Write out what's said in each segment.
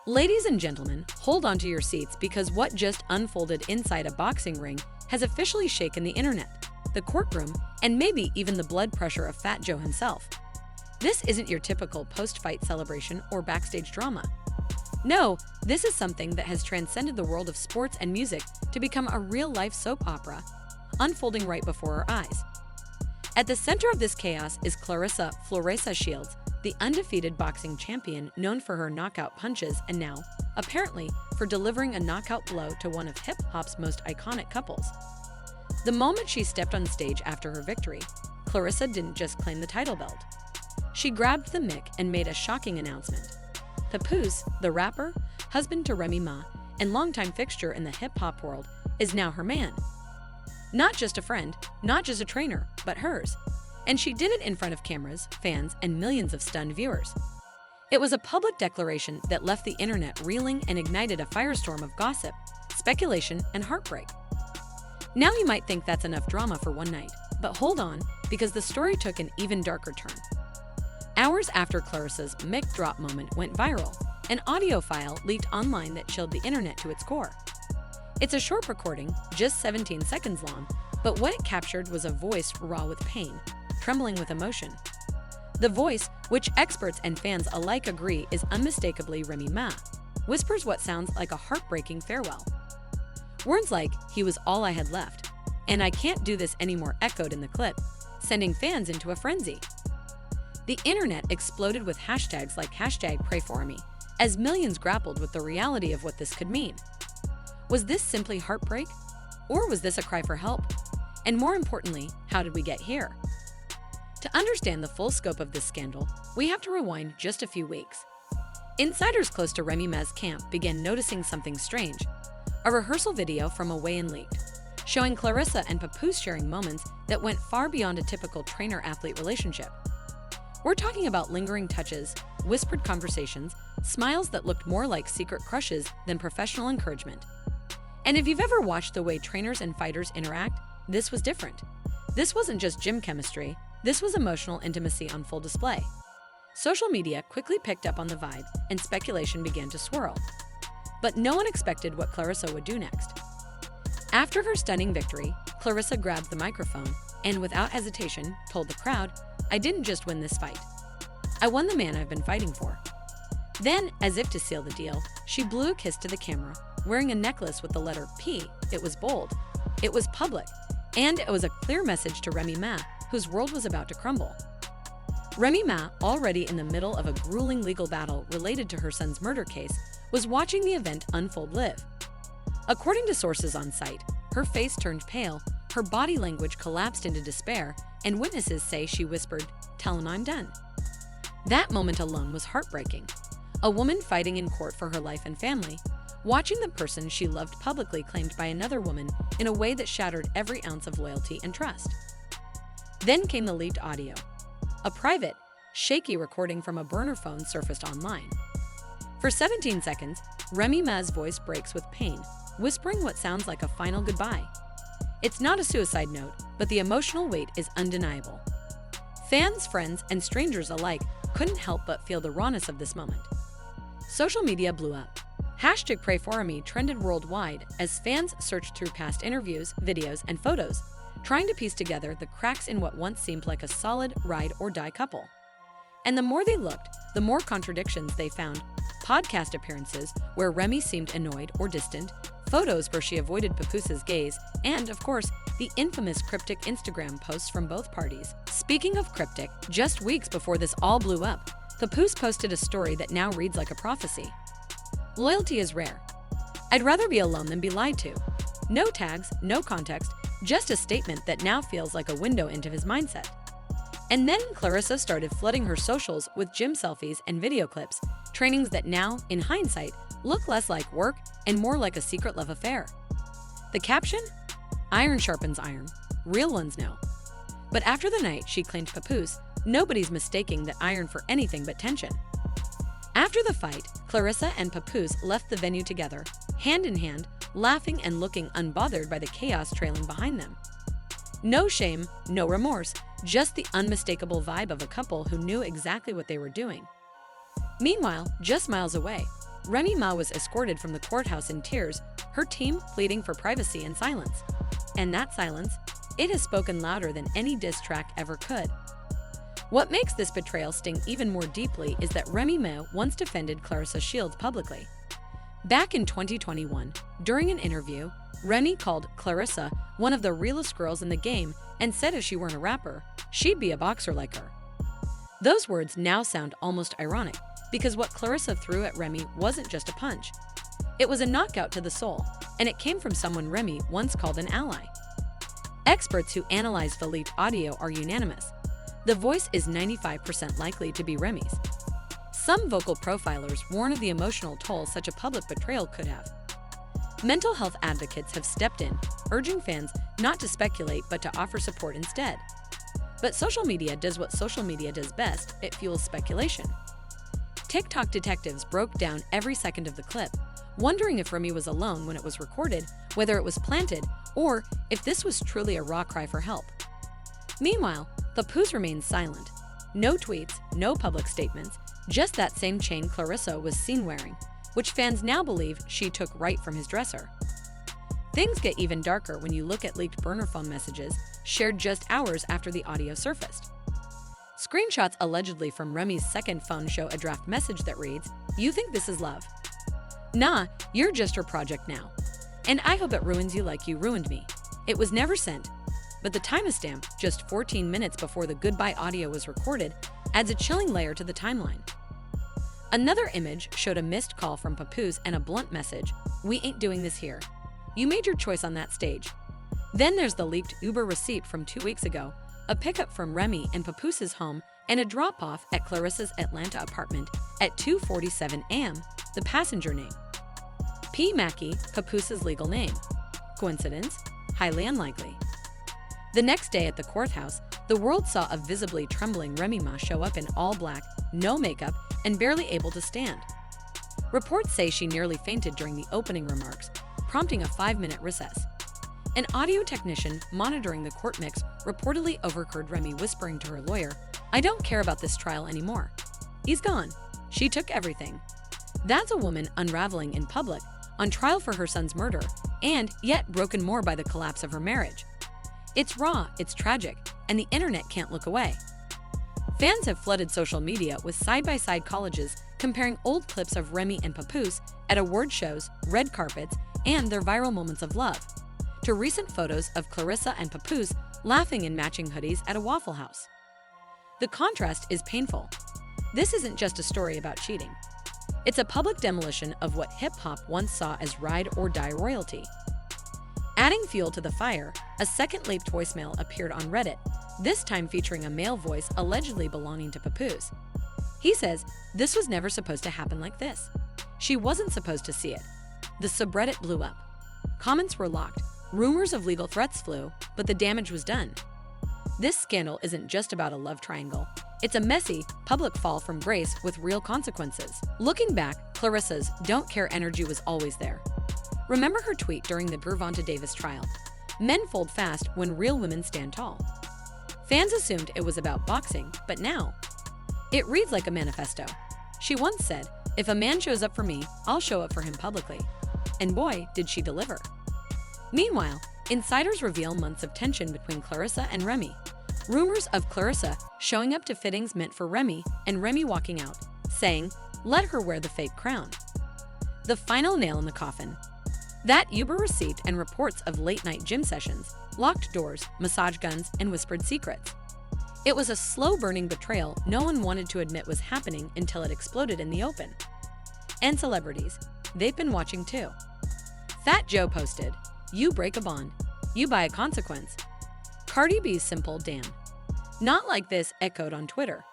Ladies and gentlemen, hold on to your seats because what just unfolded inside a boxing ring has officially shaken the internet, the courtroom, and maybe even the blood pressure of Fat Joe himself. This isn't your typical post-fight celebration or backstage drama. No, this is something that has transcended the world of sports and music to become a real-life soap opera, unfolding right before our eyes. At the center of this chaos is Claressa Shields, the undefeated boxing champion known for her knockout punches and now, apparently, for delivering a knockout blow to one of hip-hop's most iconic couples. The moment she stepped on stage after her victory, Claressa didn't just claim the title belt. She grabbed the mic and made a shocking announcement. Papoose, the rapper, husband to Remy Ma, and longtime fixture in the hip-hop world, is now her man. Not just a friend, not just a trainer, but hers. And she did it in front of cameras, fans, and millions of stunned viewers. It was a public declaration that left the internet reeling and ignited a firestorm of gossip, speculation, and heartbreak. Now you might think that's enough drama for one night, but hold on, because the story took an even darker turn. Hours after Claressa's mic drop moment went viral, an audio file leaked online that chilled the internet to its core. It's a short recording, just 17 seconds long, but what it captured was a voice raw with pain, trembling with emotion. The voice, which experts and fans alike agree is unmistakably Remy Ma, whispers what sounds like a heartbreaking farewell. Words like, "He was all I had left," and "I can't do this anymore" echoed in the clip, sending fans into a frenzy. The internet exploded with hashtags like #PrayForMe, as millions grappled with the reality of what this could mean. Was this simply heartbreak? Or was this a cry for help? And more importantly, how did we get here? To understand the full scope of this scandal, we have to rewind just a few weeks. Insiders close to Remy Ma's camp began noticing something strange. A rehearsal video from a weigh-in leaked, showing Claressa and Papoose sharing moments that went far beyond a typical trainer-athlete relationship. We're talking about lingering touches, whispered conversations, smiles that looked more like secret crushes than professional encouragement. And if you've ever watched the way trainers and fighters interact, this was different. This wasn't just gym chemistry, this was emotional intimacy on full display. Social media quickly picked up on the vibe, and speculation began to swirl. But no one expected what Claressa would do next. After her stunning victory, Claressa grabbed the microphone and, without hesitation, told the crowd, "I didn't just win this fight. I won the man I've been fighting for." Then, as if to seal the deal, she blew a kiss to the camera, wearing a necklace with the letter P. It was bold, it was public, and it was a clear message to Remy Ma, whose world was about to crumble. Remy Ma, already in the middle of a grueling legal battle related to her son's murder case, was watching the event unfold live. According to sources on site, her face turned pale, her body language collapsed into despair, and witnesses say she whispered, "Tell him I'm done." That moment alone was heartbreaking. A woman fighting in court for her life and family, watching the person she loved publicly claimed by another woman in a way that shattered every ounce of loyalty and trust. Then came the leaked audio. A private, shaky recording from a burner phone surfaced online. For 17 seconds, Remy Ma's voice breaks with pain, whispering what sounds like a final goodbye. It's not a suicide note, but the emotional weight is undeniable. Fans, friends, and strangers alike couldn't help but feel the rawness of this moment. Social media blew up. #PrayForMe trended worldwide as fans searched through past interviews, videos, and photos, trying to piece together the cracks in what once seemed like a solid ride-or-die couple. And the more they looked, the more contradictions they found. Podcast appearances where Remy seemed annoyed or distant, photos where she avoided Papoose's gaze, and, of course, the infamous cryptic Instagram posts from both parties. Speaking of cryptic, just weeks before this all blew up, Papoose posted a story that now reads like a prophecy. "Loyalty is rare. I'd rather be alone than be lied to." No tags, no context, just a statement that now feels like a window into his mindset. And then Claressa started flooding her socials with gym selfies and video clips, trainings that now, in hindsight, look less like work and more like a secret love affair. The caption? "Iron sharpens iron. Real ones know." But after the night she claimed Papoose, nobody's mistaking that iron for anything but tension. After the fight, Claressa and Papoose left the venue together, hand in hand, laughing and looking unbothered by the chaos trailing behind them. No shame, no remorse, just the unmistakable vibe of a couple who knew exactly what they were doing. Meanwhile, just miles away, Remy Ma was escorted from the courthouse in tears, her team pleading for privacy and silence. And that silence, it has spoken louder than any diss track ever could. What makes this betrayal sting even more deeply is that Remy Ma once defended Claressa Shields publicly. Back in 2021, during an interview, Remy called Claressa one of the realest girls in the game and said if she weren't a rapper, she'd be a boxer like her. Those words now sound almost ironic, because what Claressa threw at Remy wasn't just a punch. It was a knockout to the soul, and it came from someone Remy once called an ally. Experts who analyzed the leaked audio are unanimous. The voice is 95% likely to be Remy's. Some vocal profilers warn of the emotional toll such a public betrayal could have. Mental health advocates have stepped in, urging fans not to speculate but to offer support instead. But social media does what social media does best: it fuels speculation. TikTok detectives broke down every second of the clip, wondering if Remy was alone when it was recorded, whether it was planted, or if this was truly a raw cry for help. Meanwhile, Papoose remains silent. No tweets, no public statements, just that same chain Claressa was seen wearing, which fans now believe she took right from his dresser. Things get even darker when you look at leaked burner phone messages shared just hours after the audio surfaced. Screenshots allegedly from Remy's second phone show a draft message that reads, "You think this is love? Nah, you're just her project now. And I hope it ruins you like you ruined me. It was never sent." But the timestamp, just 14 minutes before the goodbye audio was recorded, adds a chilling layer to the timeline. Another image showed a missed call from Papoose and a blunt message, "We ain't doing this here. You made your choice on that stage." Then there's the leaked Uber receipt from 2 weeks ago, a pickup from Remy and Papoose's home, and a drop-off at Claressa's Atlanta apartment at 2:47 a.m., the passenger name. P. Mackey, Papoose's legal name. Coincidence? Highly unlikely. The next day at the courthouse, the world saw a visibly trembling Remy Ma show up in all black, no makeup, and barely able to stand. Reports say she nearly fainted during the opening remarks, prompting a 5-minute recess. An audio technician monitoring the court mix reportedly overheard Remy whispering to her lawyer, "I don't care about this trial anymore. He's gone. She took everything." That's a woman unraveling in public, on trial for her son's murder, and yet broken more by the collapse of her marriage. It's raw, it's tragic, and the internet can't look away. Fans have flooded social media with side-by-side collages comparing old clips of Remy and Papoose at award shows, red carpets, and their viral moments of love, to recent photos of Claressa and Papoose laughing in matching hoodies at a Waffle House. The contrast is painful. This isn't just a story about cheating. It's a public demolition of what hip-hop once saw as ride-or-die royalty. Adding fuel to the fire, a second leaked voicemail appeared on Reddit, this time featuring a male voice allegedly belonging to Papoose. He says, "This was never supposed to happen like this. She wasn't supposed to see it." The subreddit blew up. Comments were locked, rumors of legal threats flew, but the damage was done. This scandal isn't just about a love triangle. It's a messy, public fall from grace with real consequences. Looking back, Claressa's "don't care" energy was always there. Remember her tweet during the Gervonta Davis trial, "Men fold fast when real women stand tall." Fans assumed it was about boxing, but now it reads like a manifesto. She once said, "If a man shows up for me, I'll show up for him publicly." And boy, did she deliver. Meanwhile, insiders reveal months of tension between Claressa and Remy. Rumors of Claressa showing up to fittings meant for Remy and Remy walking out, saying, "Let her wear the fake crown." The final nail in the coffin. That Uber receipt and reports of late-night gym sessions, locked doors, massage guns, and whispered secrets. It was a slow-burning betrayal no one wanted to admit was happening until it exploded in the open. And celebrities, they've been watching too. Fat Joe posted, "You break a bond, you buy a consequence." Cardi B's simple "damn, not like this" echoed on Twitter.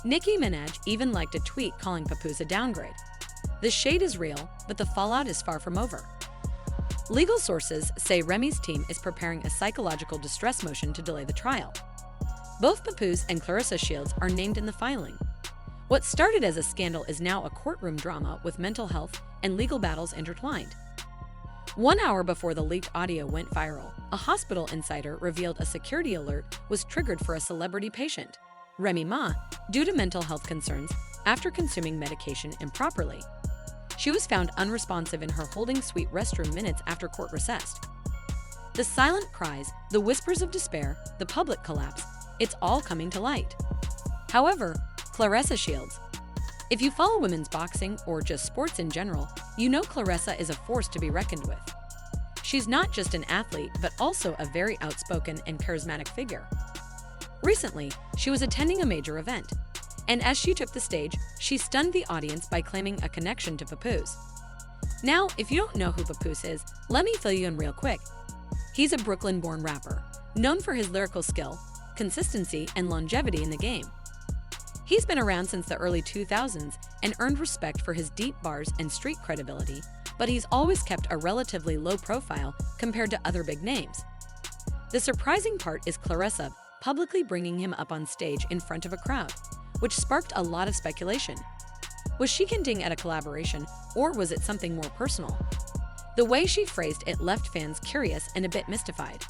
Nicki Minaj even liked a tweet calling Papoose a downgrade. The shade is real, but the fallout is far from over. Legal sources say Remy's team is preparing a psychological distress motion to delay the trial. Both Papoose and Claressa Shields are named in the filing. What started as a scandal is now a courtroom drama with mental health and legal battles intertwined. 1 hour before the leaked audio went viral, a hospital insider revealed a security alert was triggered for a celebrity patient, Remy Ma, due to mental health concerns after consuming medication improperly. She was found unresponsive in her holding suite restroom minutes after court recessed. The silent cries, the whispers of despair, the public collapse, it's all coming to light. However, Claressa Shields. If you follow women's boxing or just sports in general, you know Claressa is a force to be reckoned with. She's not just an athlete, but also a very outspoken and charismatic figure. Recently, she was attending a major event, and as she took the stage, she stunned the audience by claiming a connection to Papoose. Now, if you don't know who Papoose is, let me fill you in real quick. He's a Brooklyn-born rapper, known for his lyrical skill, consistency, and longevity in the game. He's been around since the early 2000s and earned respect for his deep bars and street credibility, but he's always kept a relatively low profile compared to other big names. The surprising part is Claressa publicly bringing him up on stage in front of a crowd, which sparked a lot of speculation. Was she hinting at a collaboration, or was it something more personal? The way she phrased it left fans curious and a bit mystified.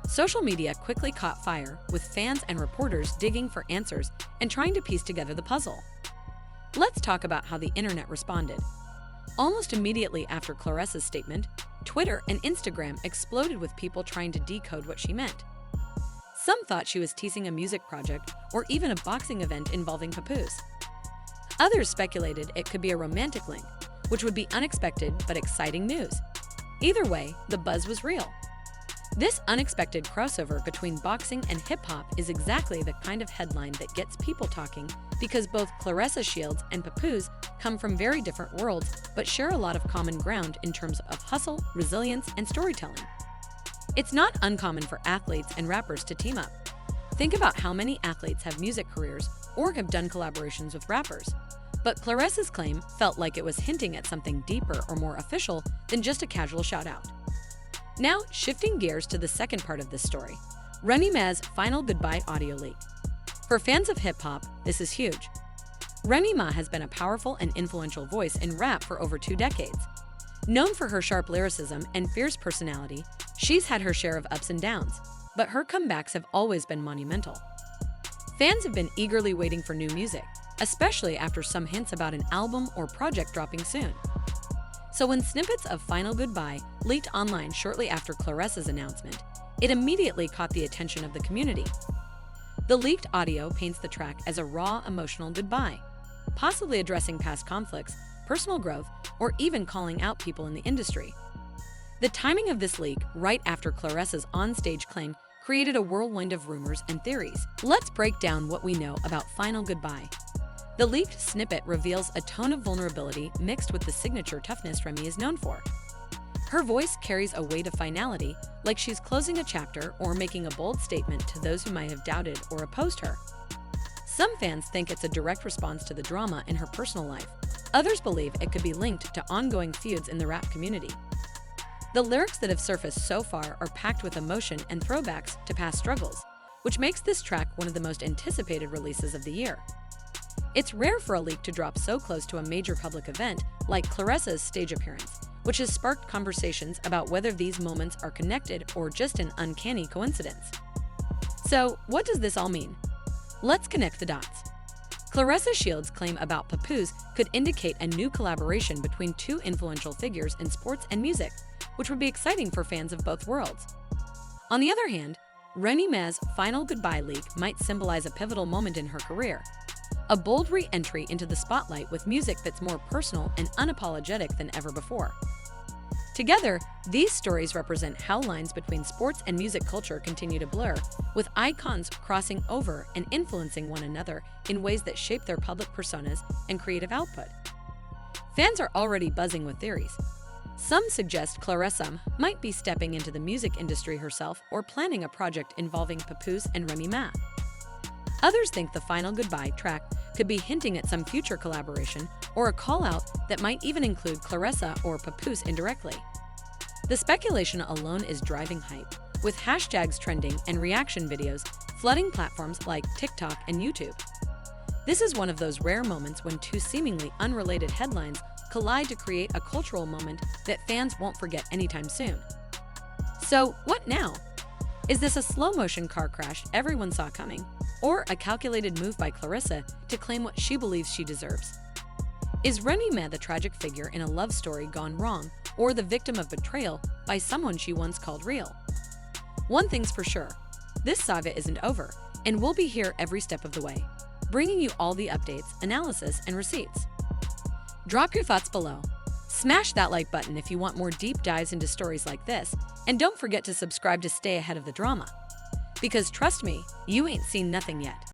Social media quickly caught fire, with fans and reporters digging for answers and trying to piece together the puzzle. Let's talk about how the internet responded. Almost immediately after Claressa's statement, Twitter and Instagram exploded with people trying to decode what she meant. Some thought she was teasing a music project or even a boxing event involving Papoose. Others speculated it could be a romantic link, which would be unexpected but exciting news. Either way, the buzz was real. This unexpected crossover between boxing and hip-hop is exactly the kind of headline that gets people talking, because both Claressa Shields and Papoose come from very different worlds but share a lot of common ground in terms of hustle, resilience, and storytelling. It's not uncommon for athletes and rappers to team up. Think about how many athletes have music careers or have done collaborations with rappers. But Claressa's claim felt like it was hinting at something deeper or more official than just a casual shout-out. Now, shifting gears to the second part of this story, Remy Ma's final goodbye audio leak. For fans of hip-hop, this is huge. Remy Ma has been a powerful and influential voice in rap for over 2 decades. Known for her sharp lyricism and fierce personality, she's had her share of ups and downs, but her comebacks have always been monumental. Fans have been eagerly waiting for new music, especially after some hints about an album or project dropping soon. So when snippets of Final Goodbye leaked online shortly after Claressa's announcement, it immediately caught the attention of the community. The leaked audio paints the track as a raw, emotional goodbye, possibly addressing past conflicts, personal growth, or even calling out people in the industry. The timing of this leak, right after Claressa's on-stage claim, created a whirlwind of rumors and theories. Let's break down what we know about Final Goodbye. The leaked snippet reveals a tone of vulnerability mixed with the signature toughness Remy is known for. Her voice carries a weight of finality, like she's closing a chapter or making a bold statement to those who might have doubted or opposed her. Some fans think it's a direct response to the drama in her personal life. Others believe it could be linked to ongoing feuds in the rap community. The lyrics that have surfaced so far are packed with emotion and throwbacks to past struggles, which makes this track one of the most anticipated releases of the year. It's rare for a leak to drop so close to a major public event like Claressa's stage appearance, which has sparked conversations about whether these moments are connected or just an uncanny coincidence. So, what does this all mean? Let's connect the dots. Claressa Shields' claim about Papoose could indicate a new collaboration between 2 influential figures in sports and music, which would be exciting for fans of both worlds. On the other hand, Remy Ma's Final Goodbye leak might symbolize a pivotal moment in her career, a bold re-entry into the spotlight with music that's more personal and unapologetic than ever before. Together, these stories represent how lines between sports and music culture continue to blur, with icons crossing over and influencing one another in ways that shape their public personas and creative output. Fans are already buzzing with theories. Some suggest Claressa might be stepping into the music industry herself or planning a project involving Papoose and Remy Ma. Others think the Final Goodbye track could be hinting at some future collaboration or a call-out that might even include Claressa or Papoose indirectly. The speculation alone is driving hype, with hashtags trending and reaction videos flooding platforms like TikTok and YouTube. This is one of those rare moments when 2 seemingly unrelated headlines collide to create a cultural moment that fans won't forget anytime soon. So, what now? Is this a slow-motion car crash everyone saw coming, or a calculated move by Claressa to claim what she believes she deserves? Is Remy Ma the tragic figure in a love story gone wrong, or the victim of betrayal by someone she once called real? One thing's for sure, this saga isn't over, and we'll be here every step of the way, bringing you all the updates, analysis, and receipts. Drop your thoughts below. Smash that like button if you want more deep dives into stories like this, and don't forget to subscribe to stay ahead of the drama. Because trust me, you ain't seen nothing yet.